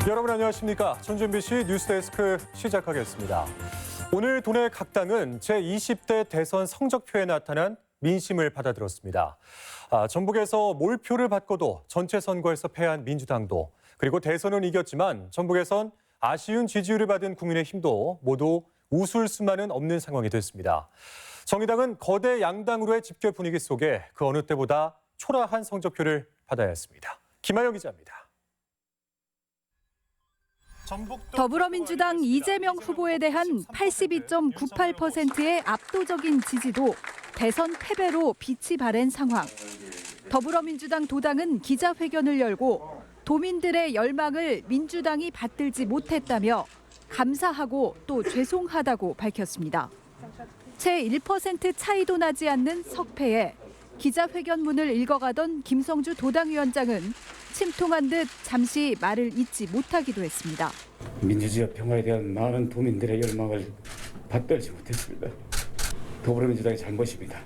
여러분 안녕하십니까? 전준비씨 뉴스데스크 시작하겠습니다. 오늘 도내 각 당은 제20대 대선 성적표에 나타난 민심을 받아들었습니다. 전북에서 몰표를 받고도 전체 선거에서 패한 민주당도, 그리고 대선은 이겼지만 전북에선 아쉬운 지지율을 받은 국민의힘도 모두 웃을 수만은 없는 상황이 됐습니다. 정의당은 거대 양당으로의 집결 분위기 속에 그 어느 때보다 초라한 성적표를 받아야 했습니다. 김하영 기자입니다. 더불어민주당 이재명 후보에 대한 82.98%의 압도적인 지지도 대선 패배로 빛이 바랜 상황. 더불어민주당 도당은 기자회견을 열고 도민들의 열망을 민주당이 받들지 못했다며 감사하고 또 죄송하다고 밝혔습니다. 채 1% 차이도 나지 않는 석패에 기자회견문을 읽어가던 김성주 도당위원장은 침통한 듯 잠시 말을 잇지 못하기도 했습니다. 민주주의와 평화에 대한 많은 도민들의 열망을 받들지 못했습니다. 더불어민주당의 잘못입니다.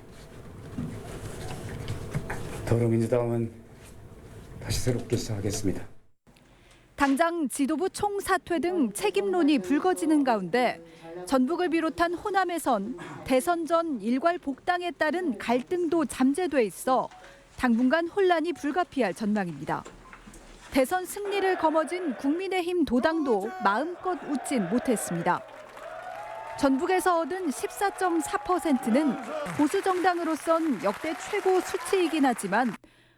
더불어민주당은 다시 새롭게 시작하겠습니다. 당장 지도부 총사퇴 등 책임론이 불거지는 가운데 전북을 비롯한 호남에선 대선 전 일괄 복당에 따른 갈등도 잠재돼 있어 당분간 혼란이 불가피할 전망입니다. 대선 승리를 거머쥔 국민의힘 도당도 마음껏 웃진 못했습니다. 전북에서 얻은 14.4%는 보수 정당으로선 역대 최고 수치이긴 하지만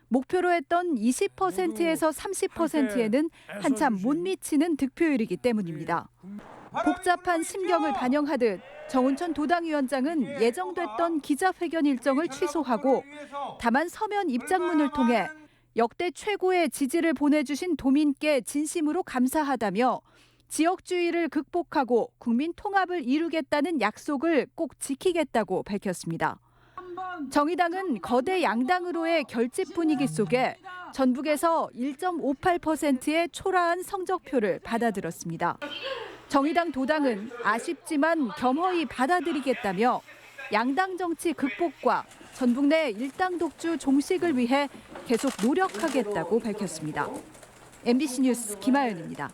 목표로 했던 20%에서 30%에는 한참 못 미치는 득표율이기 때문입니다. 복잡한 심경을 반영하듯 정운천 도당위원장은 예정됐던 기자회견 일정을 취소하고 다만 서면 입장문을 통해 역대 최고의 지지를 보내주신 도민께 진심으로 감사하다며 지역주의를 극복하고 국민 통합을 이루겠다는 약속을 꼭 지키겠다고 밝혔습니다. 정의당은 거대 양당으로의 결집 분위기 속에 전북에서 1.58%의 초라한 성적표를 받아들었습니다. 정의당 도당은 아쉽지만 겸허히 받아들이겠다며 양당 정치 극복과 전북 내 일당 독주 종식을 위해 계속 노력하겠다고 밝혔습니다. MBC 뉴스 김하연입니다.